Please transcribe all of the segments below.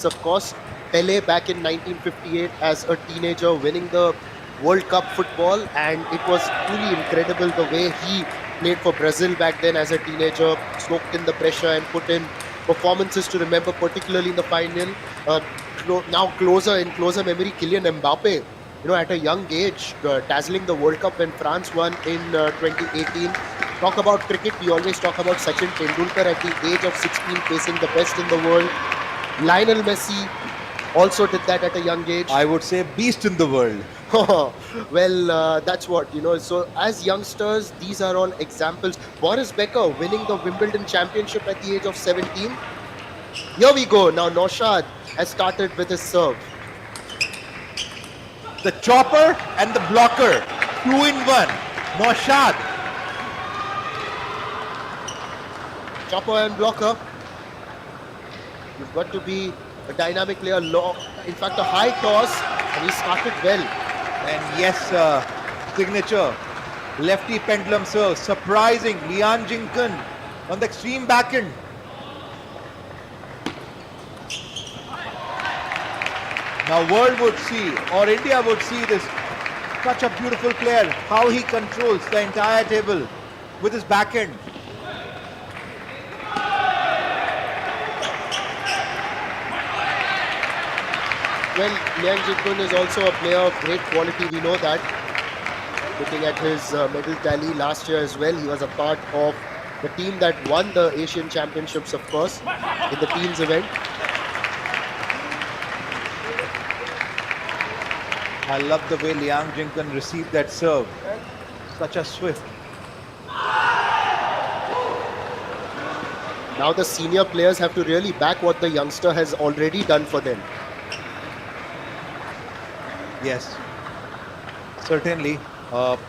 It's of course Pele back in 1958 as a teenager winning the World Cup football, and it was truly incredible the way he played for Brazil back then as a teenager, soaked in the pressure and put in performances to remember, particularly in the final. Uh, Now closer memory, Kylian Mbappe, at a young age, dazzling the World Cup when France won in 2018. Talk about cricket, we always talk about Sachin Tendulkar at the age of 16 facing the best in the world. Lionel Messi also did that at a young age. I would say beast in the world. Well, that's what, So as youngsters, these are all examples. Boris Becker winning the Wimbledon championship at the age of 17. Here we go. Now Noshad has started with his serve. The chopper and the blocker, 2-in-1. Noshad. Chopper and blocker. You've got to be a dynamic player. In fact, a high toss, and he started well. And yes, signature lefty pendulum serve. Surprising. Liang Jingkun on the extreme backhand. Now world would see, or India would see this, such a beautiful player, how he controls the entire table with his backhand. Well, Liang Jingkun is also a player of great quality, we know that. Looking at his medal tally last year as well, he was a part of the team that won the Asian Championships, of course, in the teams event. I love the way Liang Jingkun received that serve. Such a swift. Now the senior players have to really back what the youngster has already done for them. Yes, certainly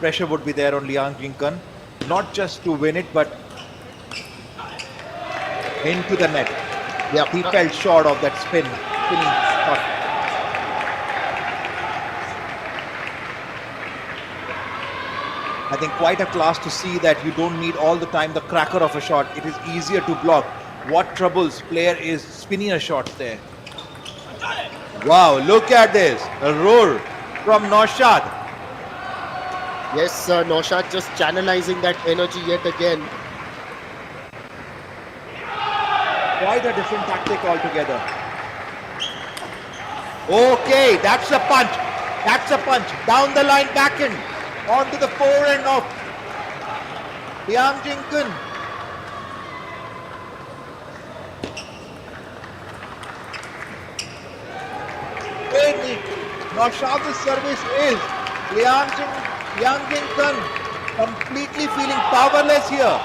pressure would be there on Liang Jingkun, not just to win it, but into the net. Yeah, he fell short of that spinning shot. I think quite a class to see that you don't need all the time the cracker of a shot. It is easier to block. What troubles player is spinnier shots there. Wow, look at this. A roar from Noshad. Yes, Noshad just channelizing that energy yet again. Quite a different tactic altogether. Okay, that's a punch. That's a punch. Down the line backhand. Onto the forehand of Liang Jingkun. Noshad's service is Liang Jingkun completely feeling powerless here.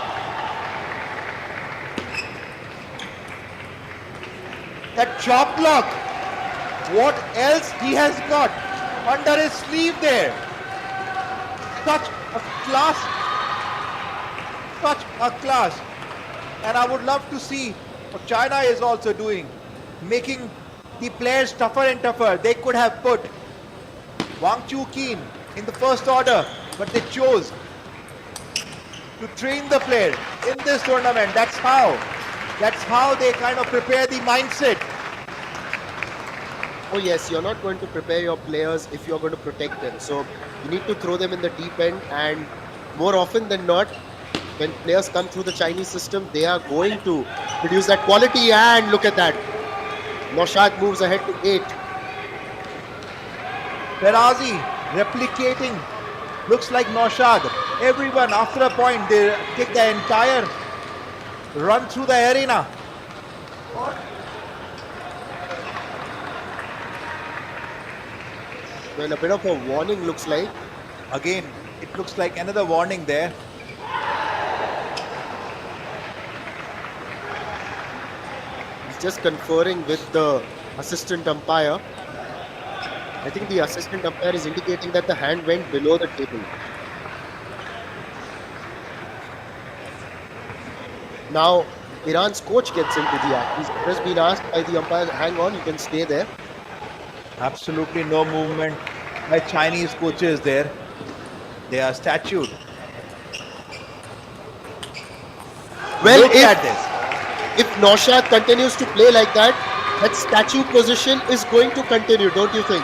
That chop block. What else he has got under his sleeve there? Such a class. Such a class. And I would love to see what China is also doing, making the players tougher and tougher. They could have put Wang Chu-Keen in the first order, but they chose to train the player in this tournament. That's how they kind of prepare the mindset. Oh yes, you're not going to prepare your players if you're going to protect them. So you need to throw them in the deep end, and more often than not, when players come through the Chinese system, they are going to produce that quality. And look at that. Noshad moves ahead to 8. Ferazi replicating. Looks like Noshad. Everyone after a point, they take the entire run through the arena. Well, a bit of a warning looks like. Again, it looks like another warning there. He's just conferring with the assistant umpire. I think the assistant umpire is indicating that the hand went below the table. Now, Iran's coach gets into the act. He's just been asked by the umpire, hang on, you can stay there. Absolutely no movement by Chinese coaches there. They are statued. Well, Look at this. If Noshad continues to play like that, That statue position is going to continue, don't you think?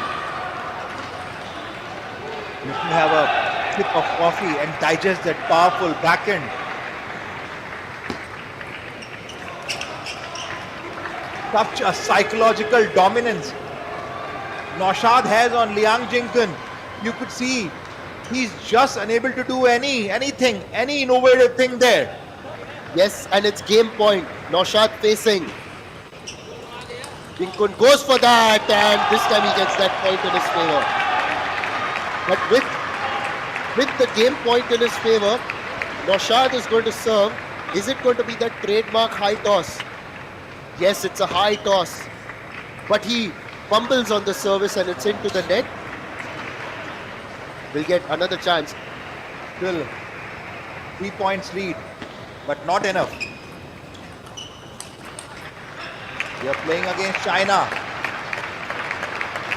Let me have a sip of coffee and digest that powerful backhand. Such a psychological dominance Noshad has on Liang Jingkun. You could see he's just unable to do anything, any innovative thing there. Yes, and it's game point. Noshad facing. Jingkun goes for that, and this time he gets that point in his favor. But with the game point in his favor, Noshad is going to serve. Is it going to be that trademark high toss? Yes, it's a high toss. But he fumbles on the service and it's into the net. We'll get another chance. Still 3 points lead, but not enough. You're playing against China.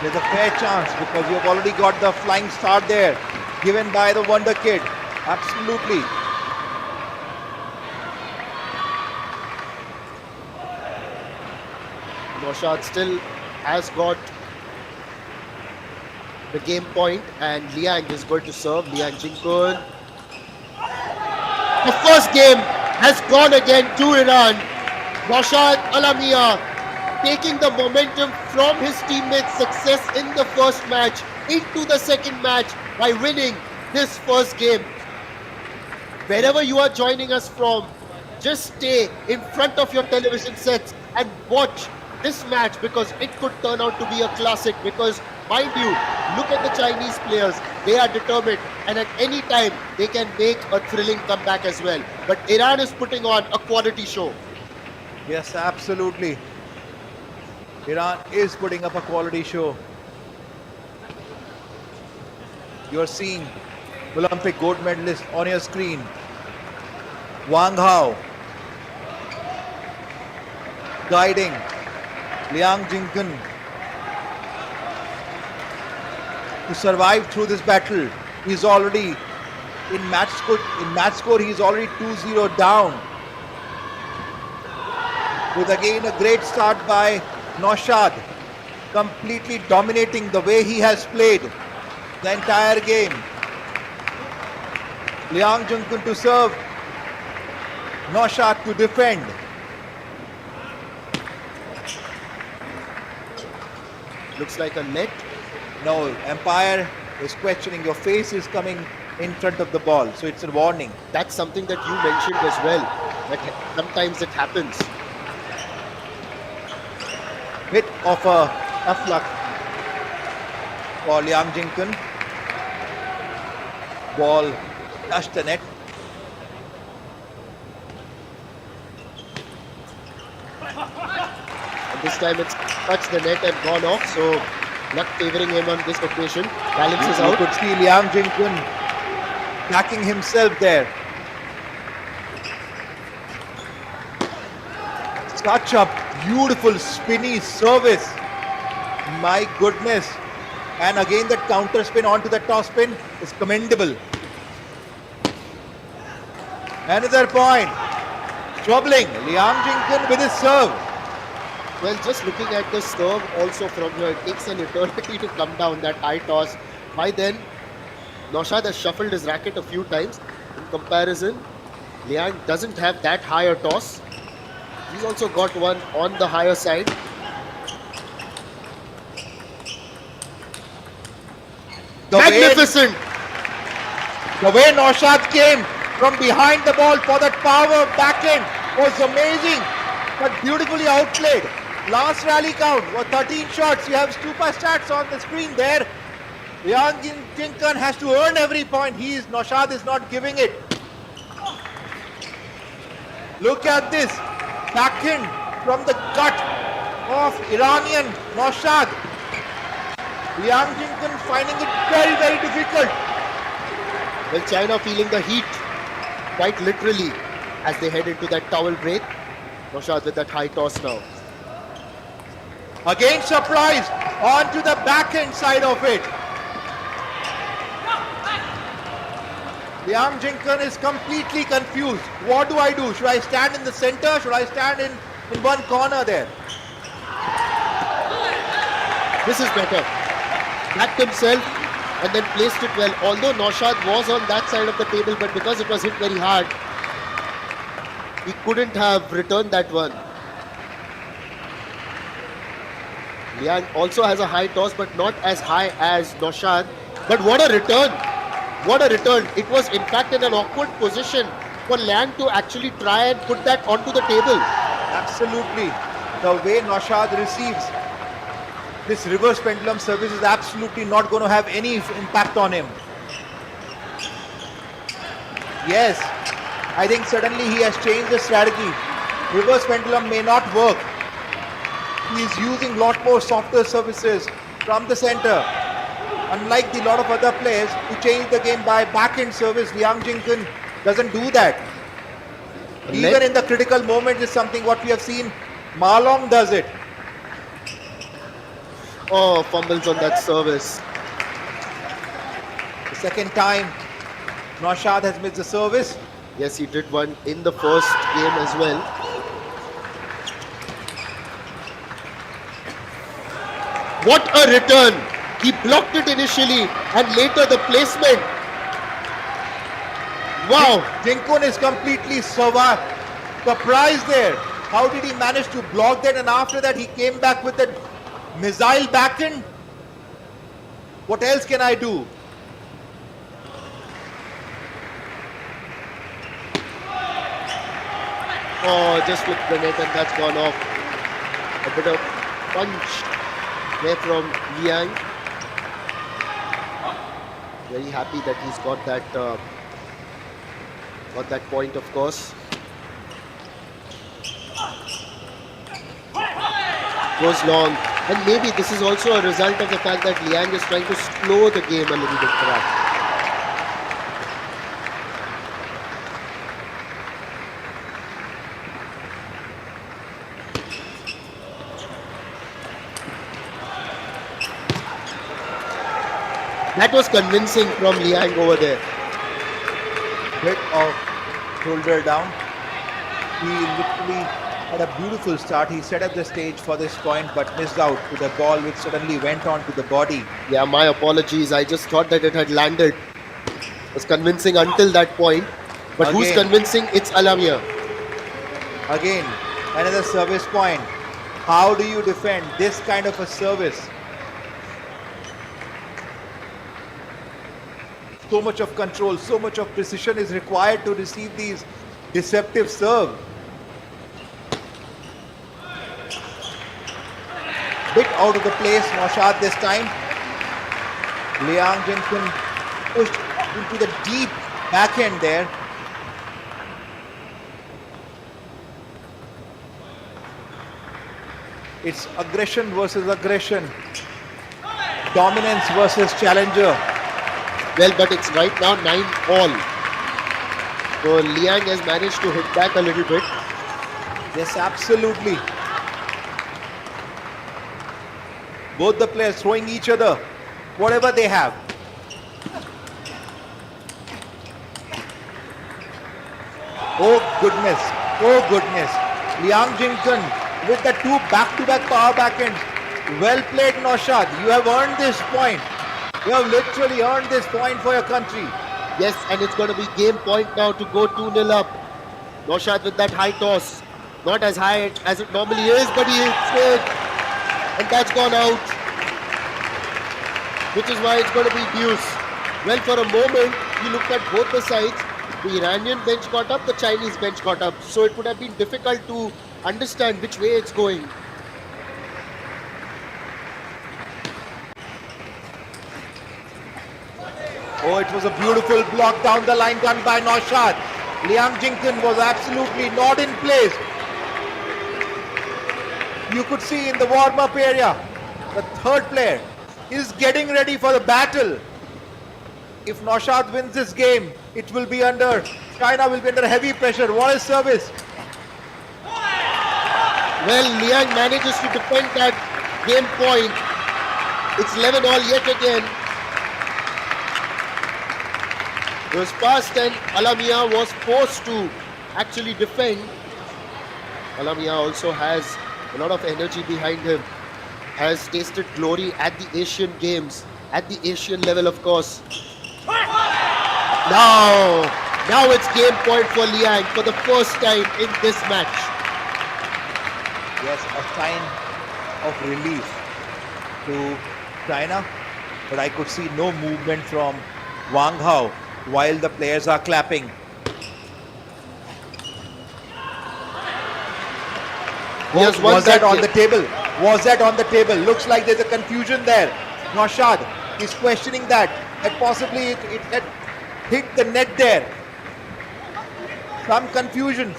There's a fair chance because you've already got the flying start there given by the Wonder Kid. Absolutely. Noshad still has got the game point and Liang is going to serve. Liang Jingkun. The first game has gone again to Iran. Noshad Alamiyan taking the momentum from his teammates' success in the first match into the second match by winning this first game. Wherever you are joining us from, just stay in front of your television sets and watch this match because it could turn out to be a classic because, mind you, look at the Chinese players. They are determined and at any time they can make a thrilling comeback as well. But Iran is putting on a quality show. Yes, absolutely. Iran is putting up a quality show. You're seeing Olympic gold medalist on your screen. Wang Hao guiding Liang Jingkun to survive through this battle. He's already in match score he's already 2-0 down. With again a great start by Noshad, completely dominating the way he has played the entire game. Liang Jingkun to serve, Noshad to defend. Looks like a net. No, umpire is questioning. Your face is coming in front of the ball, so it's a warning. That's something that you mentioned as well. That sometimes it happens. Bit of a tough luck for Liang Jingkun. Ball touched the net. And this time it's touched the net and gone off. So luck favoring him on this occasion. Balances You out. could see Liang Jingkun backing himself there. Such a beautiful spinny service. My goodness. And again that counter spin onto the top spin is commendable. Another point. Troubling Liang Jingkun with his serve. Well, just looking at the serve also from here, it takes an eternity to come down that high toss. By then, Noshad has shuffled his racket a few times. In comparison, Liang doesn't have that higher toss. He's also got one on the higher side. Magnificent! The way Noshad came from behind the ball for that power backhand was amazing, but beautifully outplayed. Last rally count was 13 shots. You have super stats on the screen there. Liang Jingkun has to earn every point. Noshad is not giving it. Look at this backhand from the gut of Iranian Noshad. Liang Jingkun finding it very, very difficult. Well, China feeling the heat quite literally as they head into that towel break. Noshad with that high toss now. Again surprise onto the backhand side of it. Liang Jingkun is completely confused. What do I do? Should I stand in the center? Should I stand in one corner there? This is better. Backed himself and then placed it well. Although Noshad was on that side of the table, but because it was hit very hard, he couldn't have returned that one. Liang also has a high toss, but not as high as Noshad. But what a return! What a return! It was in fact in an awkward position for Liang to actually try and put that onto the table. Absolutely. The way Noshad receives this reverse pendulum service is absolutely not going to have any impact on him. Yes, I think suddenly he has changed the strategy. Reverse pendulum may not work. He is using a lot more softer services from the center. Unlike the lot of other players who change the game by backhand service, Liang Jingkun doesn't do that. Even in the critical moments is something what we have seen. Ma Long does it. Oh, fumbles on that service. The second time Noshad has missed the service. Yes, he did one in the first game as well. What a return! He blocked it initially and later the placement. Wow! Jingkun is completely surprised there. How did he manage to block that, and after that he came back with that missile backhand? What else can I do? Oh, just flipped the net and that's gone off. A bit of punch there from Liang. Very happy that he's got that point, of course. Goes long, and maybe this is also a result of the fact that Liang is trying to slow the game a little bit, perhaps. That was convincing from Liang over there. Bit of shoulder down. He literally had a beautiful start. He set up the stage for this point but missed out to the ball which suddenly went on to the body. Yeah, my apologies. I just thought that it had landed. It was convincing until that point. But Again. who's convincing? It's Alamiyan. Again, another service point. How do you defend this kind of a service? So much of control, so much of precision is required to receive these deceptive serve. Bit out of the place, Noshad this time. Liang Jingkun pushed into the deep backhand there. It's aggression versus aggression. Dominance versus challenger. Well, but it's right now 9-all. So Liang has managed to hit back a little bit. Yes, absolutely. Both the players throwing each other whatever they have. Oh goodness, oh goodness. Liang Jingkun with the two back-to-back power backhands. Well played, Noshad. You have earned this point. You have literally earned this point for your country. Yes, and it's going to be game point now to go 2-0 up. Noshad with that high toss. Not as high as it normally is, but he hits it. And that's gone out. Which is why it's going to be deuce. Well, for a moment, you looked at both the sides. The Iranian bench got up, the Chinese bench got up. So it would have been difficult to understand which way it's going. Oh, it was a beautiful block down the line done by Noshad. Liang Jingkun was absolutely not in place. You could see in the warm-up area, the third player is getting ready for the battle. If Noshad wins this game, it will be under, China will be under heavy pressure. What a service. Well, Liang manages to defend that game point. It's 11-all yet again. It was passed and Alamiyan was forced to actually defend. Alamiyan also has a lot of energy behind him. has tasted glory at the Asian Games, at the Asian level, of course. Now it's game point for Liang for the first time in this match. Yes, a sign of relief to China, but I could see no movement from Wang Hao while the players are clapping. Was that on the table? Was that on the table? Looks like there's a confusion there. Noshad is questioning that possibly it had hit the net there. Some confusion.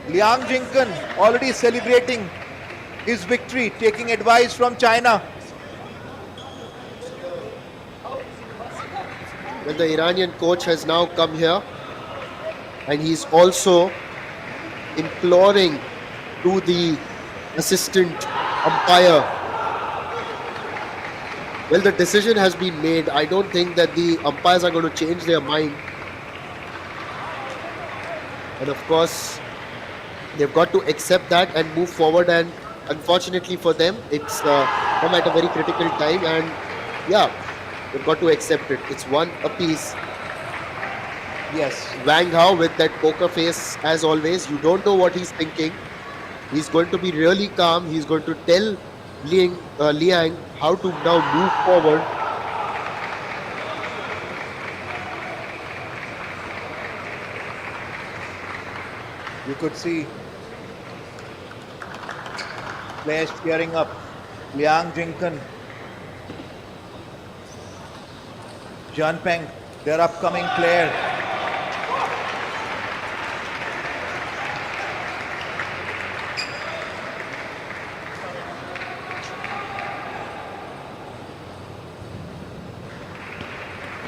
Liang Jingkun already celebrating his victory, taking advice from China. Well, the Iranian coach has now come here, and he's also imploring to the assistant umpire. Well, the decision has been made. I don't think that the umpires are going to change their mind. And of course, they've got to accept that and move forward. And unfortunately for them, it's come at a very critical time. And yeah, they've got to accept it. It's one apiece. Yes. Wang Hao with that poker face, as always. You don't know what he's thinking. He's going to be really calm. He's going to tell Liang how to now move forward. You could see players cheering up. Liang Jingkun, Peng, their upcoming player.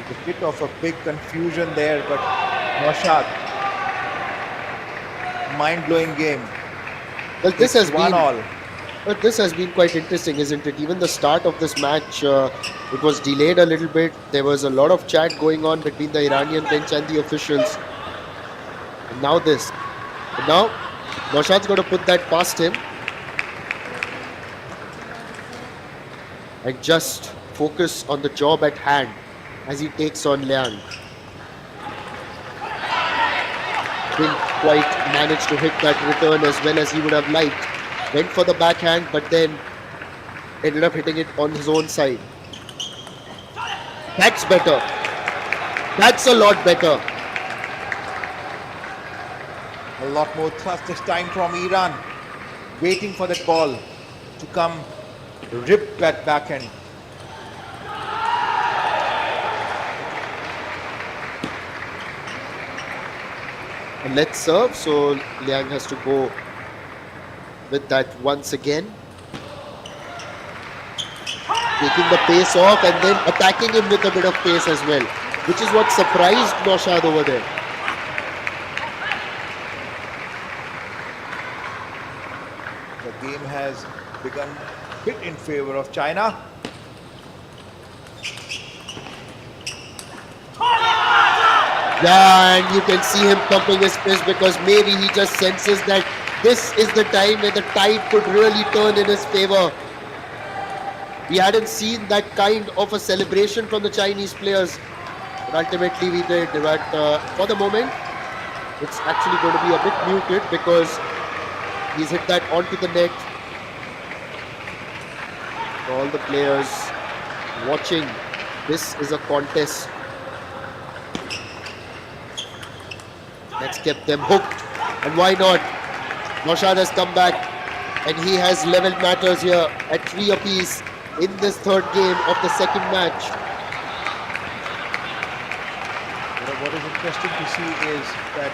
A bit of a big confusion there, but Noshad, mind-blowing game. Well, this has One been all. But this has been quite interesting, isn't it? Even the start of this match, it was delayed a little bit. There was a lot of chat going on between the Iranian bench and the officials. And now this. But now, Noshad's going to put that past him. And just focus on the job at hand as he takes on Liang. Didn't quite manage to hit that return as well as he would have liked. Went for the backhand, but then ended up hitting it on his own side. That's better. That's a lot better. A lot more thrust this time from Iran. Waiting for that ball to come, rip that backhand. And let's serve, so Liang has to go with that once again. Taking the pace off and then attacking him with a bit of pace as well, which is what surprised Noshad over there. The game has begun a bit in favor of China. Yeah, and you can see him pumping his fist because maybe he just senses that this is the time where the tide could really turn in his favor. We hadn't seen that kind of a celebration from the Chinese players, but ultimately we did. But for the moment, it's actually going to be a bit muted because he's hit that onto the net. All the players watching, this is a contest that's kept them hooked, and why not? Noshad has come back and he has leveled matters here at 3 apiece in this third game of the second match. What is interesting to see is that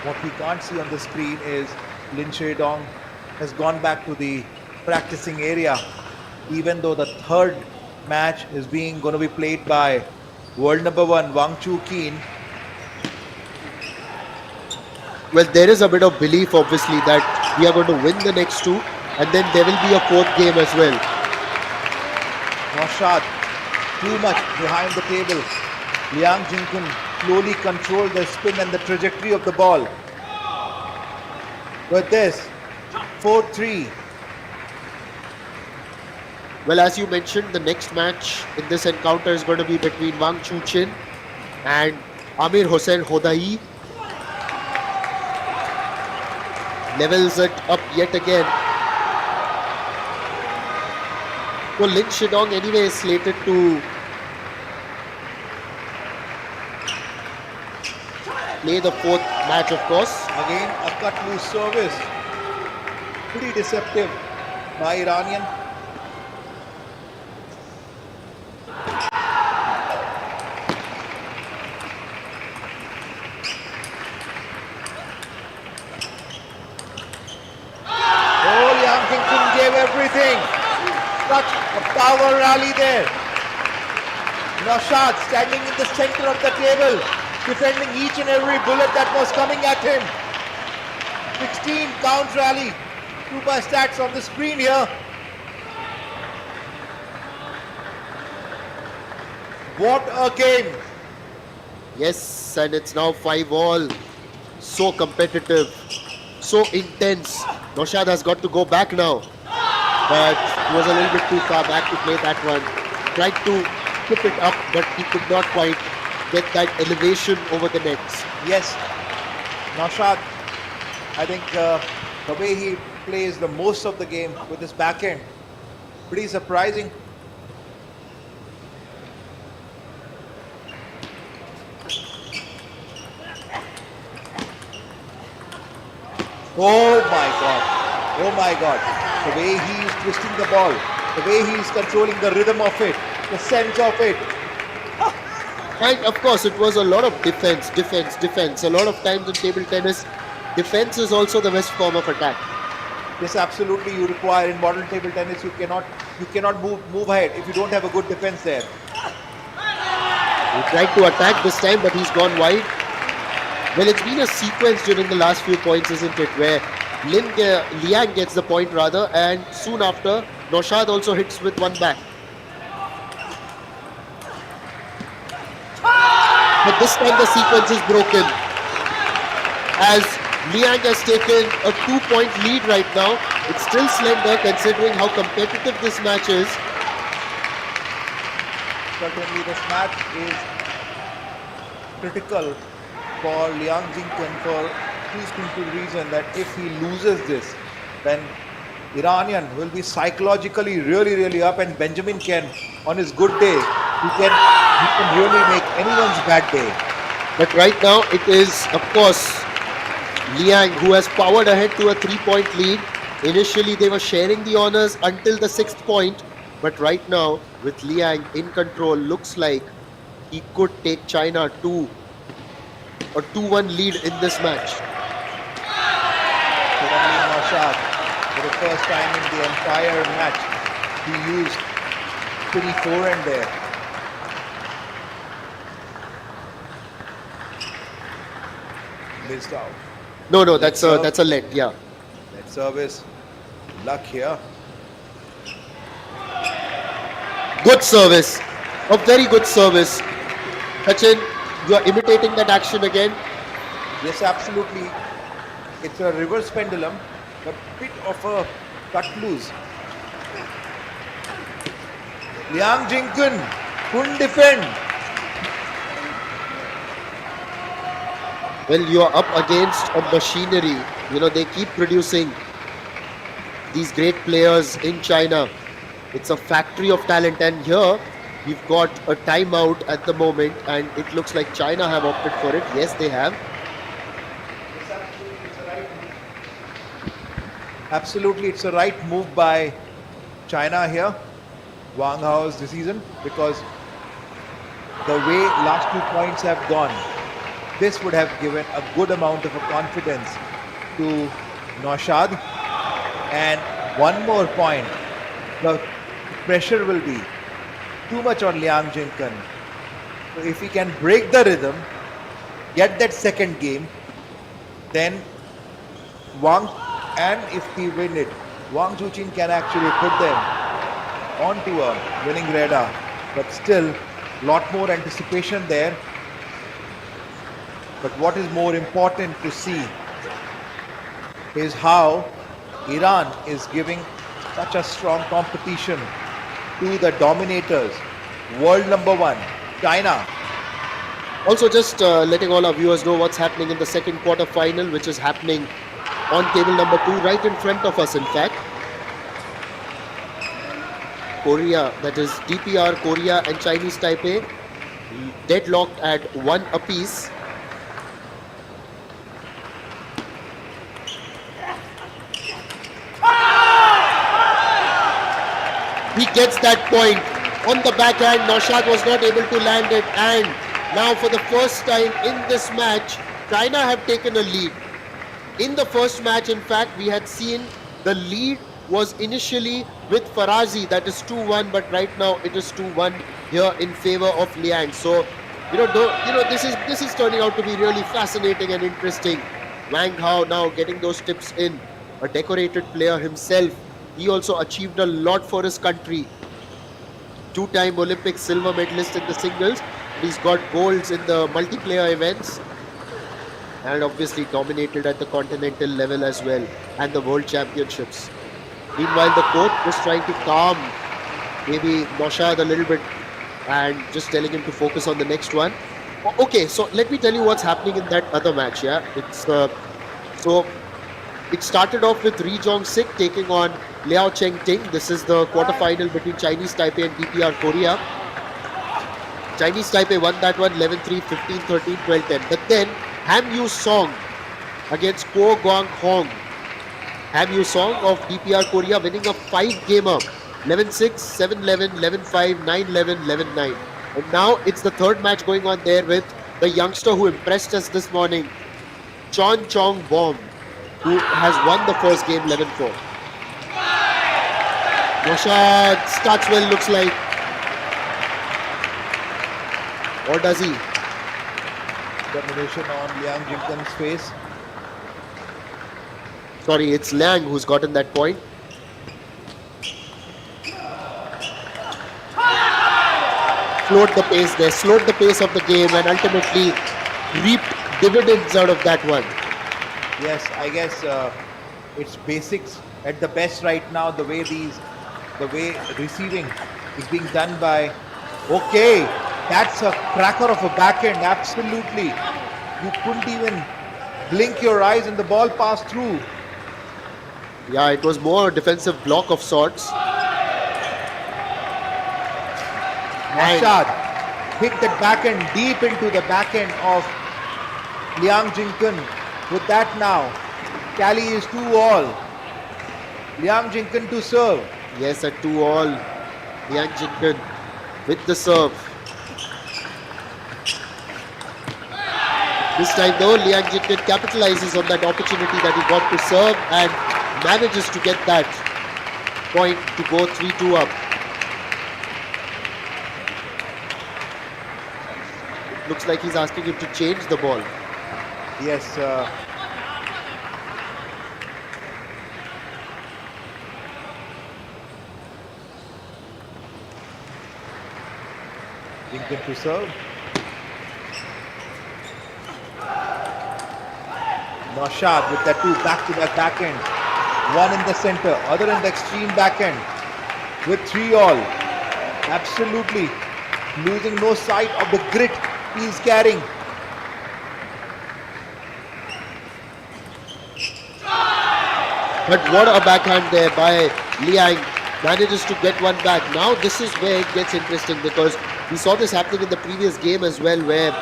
what we can't see on the screen is Lin Shedong has gone back to the practicing area, even though the third match is going to be played by world number 1 Wang Chu-Keen. Well, there is a bit of belief, obviously, that we are going to win the next two, and then there will be a fourth game as well. Noshad too much behind the table. Liang Jingkun slowly controlled the spin and the trajectory of the ball. with this 4-3. Well, as you mentioned, the next match in this encounter is going to be between Wang Chuqin and Amir Hossein Hodai. Levels it up yet again. So Lin Shidong anyway is slated to play the fourth match, of course. Again, a cut loose service. Pretty deceptive by Iranian. Oh, Liang Jingkun gave everything. Such a power rally there. Noshad standing in the center of the table, defending each and every bullet that was coming at him. 16 count rally. 2 by stats on the screen here. What a game. Yes, and it's now 5-all. So competitive, so intense. Noshad has got to go back now, but he was a little bit too far back to play that one. Tried to flip it up, but he could not quite get that elevation over the nets. Yes, Noshad, I think the way he plays the most of the game with his backhand, pretty surprising. Oh my God. Oh my God. The way he is twisting the ball, the way he is controlling the rhythm of it, the sense of it. And of course, it was a lot of defense. A lot of times in table tennis, defense is also the best form of attack. This absolutely you require in modern table tennis. You cannot move ahead if you don't have a good defense there. He tried to attack this time, but he's gone wide. Well, it's been a sequence during the last few points, isn't it, where Liang gets the point rather, and soon after, Noshad also hits with one back. But this time the sequence is broken, as Liang has taken a 2-point lead right now. It's still slender considering how competitive this match is. Certainly this match is critical for Liang Jingkun for two simple reason that if he loses this, then Iranian will be psychologically really up, and Benjamin can, on his good day, he can really make anyone's bad day. But right now it is, of course, Liang who has powered ahead to a 3-point lead. Initially they were sharing the honors until the 6th point, but right now with Liang in control, looks like he could take China to a 2-1 lead in this match. Suddenly Noshad, for the first time in the entire match, he used 24 and there. Missed out. No, that's a let, yeah. That service, luck here. Good service, a very good service. Sachin, you are imitating that action again. Yes, absolutely. It's a reverse pendulum, but bit of a cut loose. Liang Jingkun couldn't defend. Well, you are up against a machinery. You know, they keep producing these great players in China. It's a factory of talent, and here we've got a timeout at the moment, and it looks like China have opted for it. Yes, they have. Absolutely, it's a right move by China here. Wang Hao's decision, because the way last 2 points have gone, this would have given a good amount of a confidence to Noshad. And one more point, the pressure will be too much on Liang Jingkun. So if he can break the rhythm, get that second game, then Wang, and if he win it, Wang Chuqin can actually put them onto a winning radar. But still, lot more anticipation there. But what is more important to see is how Iran is giving such a strong competition to the dominators, world number one, China. Also, just letting all our viewers know what's happening in the second quarter final, which is happening on table number 2, right in front of us, in fact. Korea, that is DPR, Korea and Chinese Taipei, deadlocked at 1 apiece. He gets that point on the backhand. Noshad was not able to land it, and now for the first time in this match, China have taken a lead. In the first match, in fact, we had seen the lead was initially with Farazi, that is 2-1, but right now it is 2-1 here in favor of Liang. So, this is turning out to be really fascinating and interesting. Wang Hao now getting those tips in, a decorated player himself. He also achieved a lot for his country. Two-time Olympic silver medalist in the singles. He's got golds in the multiplayer events, and obviously dominated at the continental level as well, and the world championships. Meanwhile, the coach was trying to calm maybe Noshad a little bit and just telling him to focus on the next one. Okay, so let me tell you what's happening in that other match. Yeah, so it started off with Ri Jong-sik taking on Liao Cheng-ting. This is the quarterfinal between Chinese Taipei and DPR Korea. Chinese Taipei won that one 11-3, 15-13, 12-10. But then Ham Yu Song against Ko Guang Hong. Ham Yu Song of DPR Korea winning a 5-gamer, 11-6, 7-11, 11-5, 9-11, 11-9. And now it's the third match going on there with the youngster who impressed us this morning, Chon Chong Bom, who has won the first game 11-4. Noshad starts well, looks like. Or does he? Domination on Liang Jingkun's face. Sorry, it's Liang who's gotten that point. Slowed the pace there, slowed the pace of the game, and ultimately reaped dividends out of that one. Yes, I guess it's basics at the best right now. The way receiving is being done by. Okay, that's a cracker of a backhand. Absolutely, you couldn't even blink your eyes and the ball passed through. Yeah, it was more a defensive block of sorts. Noshad hit that backhand deep into the backhand of Liang Jingkun. With that now, tally is 2-all. Liang Jingkun to serve. Yes, at 2-all. Liang Jingkun with the serve. This time though, Liang Jingkun capitalizes on that opportunity that he got to serve and manages to get that point to go 3-2 up. It looks like he's asking him to change the ball. Yes. Jingkun to serve. Noshad with that two back-to-back backhand. One in the center, other in the extreme backhand. With 3-all. Absolutely losing no sight of the grit he's carrying. But what a backhand there by Liang. Manages to get one back. Now this is where it gets interesting, because we saw this happening in the previous game as well, where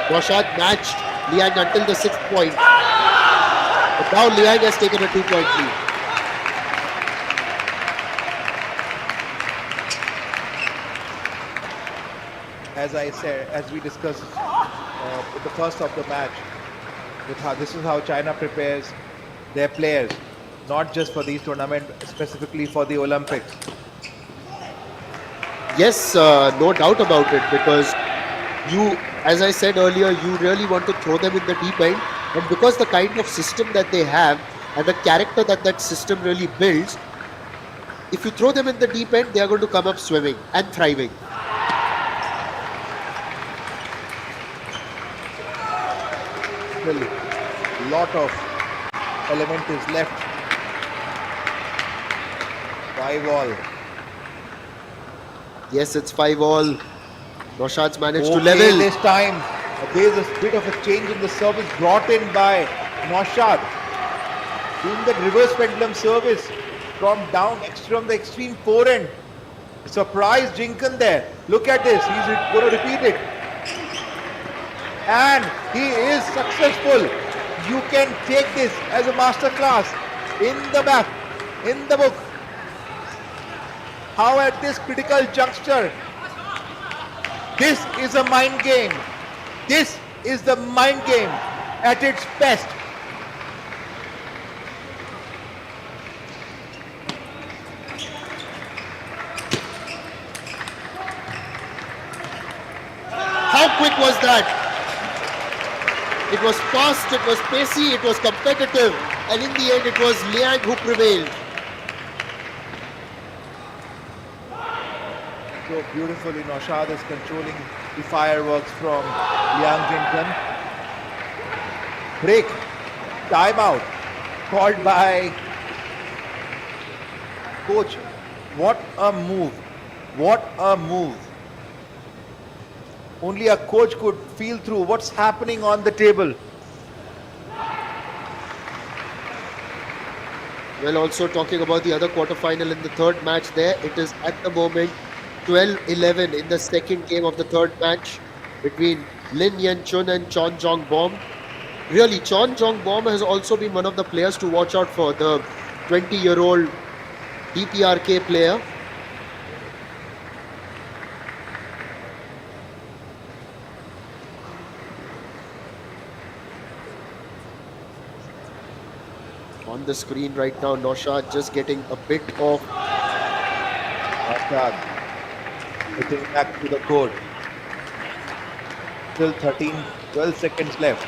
Noshad matched Liang until the 6th point. But now Liang has taken a 2-point lead. As I said, as we discussed in the first of the match, this is how China prepares their players, not just for these tournaments, specifically for the Olympics. Yes, no doubt about it, because you, as I said earlier, you really want to throw them in the deep end, and because the kind of system that they have and the character that that system really builds, if you throw them in the deep end, they are going to come up swimming and thriving. Really, lot of element is left. 5-all. Yes, it's 5-all. Noshad's managed to Okay, level. this time there is a bit of a change in the service brought in by Noshad. Doing that reverse pendulum service from the extreme forehand. Surprise Jingkun there. Look at this. He's going to repeat it. And he is successful. You can take this as a master class in the book. How at this critical juncture, this is a mind game. This is the mind game at its best. How quick was that? It was fast, it was pacey, it was competitive, and in the end it was Liang who prevailed. So beautifully, Noshad is controlling the fireworks from Liang Jingkun. Break, timeout, called by coach. What a move! What a move! Only a coach could feel through what's happening on the table. Well, also talking about the other quarterfinal in the third match there, it is at the moment 12-11 in the second game of the third match between Lin Yan-chun and Chon Jong-bom. Really, Chon Jong-bom has also been one of the players to watch out for, the 20-year-old DPRK player. On the screen right now, Noshad just getting a bit of Noshad hitting back to the court. Still 12 seconds left.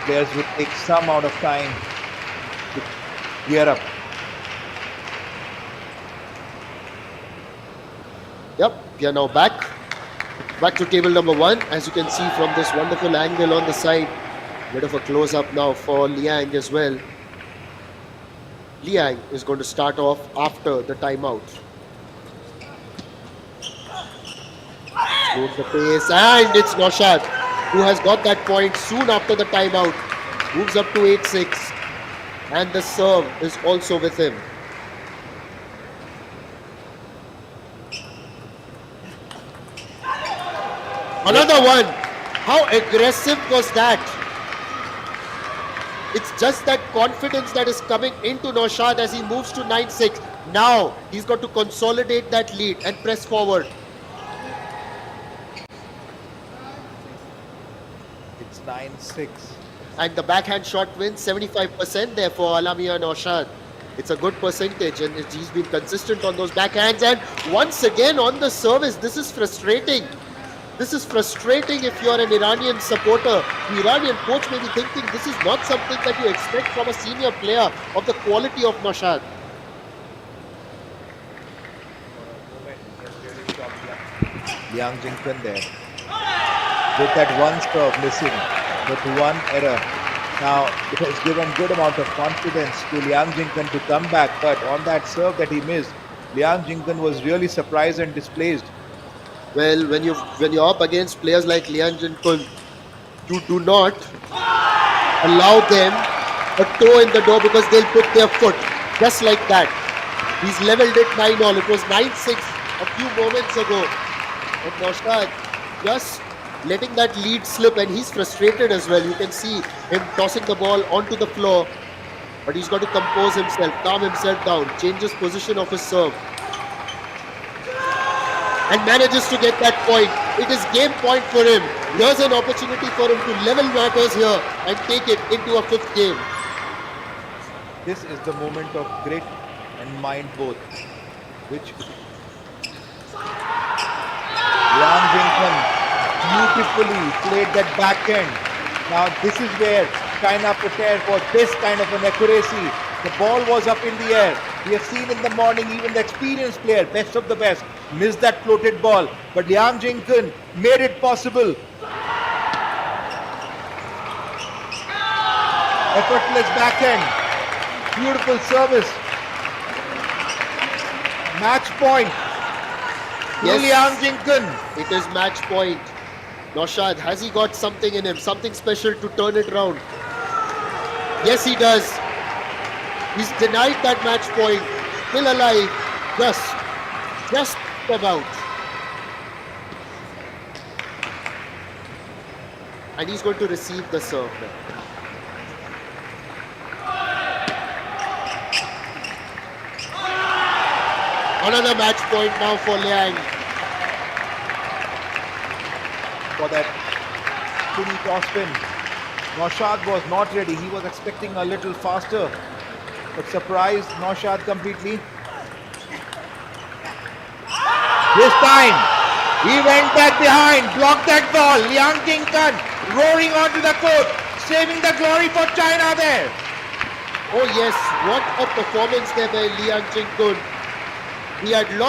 Players would take some amount of time to gear up. Yep, we are now back to table number 1. As you can see from this wonderful angle on the side, bit of a close-up now for Liang as well. Liang is going to start off after the timeout. Slows the pace, and it's Noshad who has got that point soon after the timeout. Moves up to 8-6, and the serve is also with him. Another one. How aggressive was that? It's just that confidence that is coming into Noshad as he moves to 9-6. Now he's got to consolidate that lead and press forward. It's 9-6. And the backhand shot wins 75% there for Alamiyan Noshad. It's a good percentage, and he's been consistent on those backhands. And once again on the service, this is frustrating. This is frustrating if you're an Iranian supporter. The Iranian coach may be thinking this is not something that you expect from a senior player of the quality of Noshad. Liang Jingkun there. With that one serve missing, with one error. Now, it has given good amount of confidence to Liang Jingkun to come back, but on that serve that he missed, Liang Jingkun was really surprised and displaced. Well, when you're up against players like Liang Jingkun, you do not allow them a toe in the door because they'll put their foot just like that. He's leveled it 9-all. It was 9-6 a few moments ago. And Noshad just letting that lead slip, and he's frustrated as well. You can see him tossing the ball onto the floor, but he's got to compose himself, calm himself down, changes position of his serve, and manages to get that point. It is game point for him. Here's an opportunity for him to level matters here and take it into a 5th game. This is the moment of grit and mind both, which Liang Jingkun beautifully played that backhand. Now this is where China prepared for this kind of an accuracy. The ball was up in the air. We have seen in the morning even the experienced player, best of the best, missed that floated ball. But Liang Jingkun made it possible. Effortless backhand. Beautiful service. Match point. Yes. Liang Jingkun. It is match point. Noshad, has he got something in him? Something special to turn it around? Yes, he does. He's denied that match point. Still alive. Just about. And he's going to receive the serve now. Another match point now for Liang. For that spinny topspin. Noshad was not ready. He was expecting a little faster. But surprised Noshad completely. This time, he went back behind, blocked that ball. Liang Jingkun roaring onto the court, saving the glory for China there. Oh yes, what a performance there by Liang Jingkun. He had lost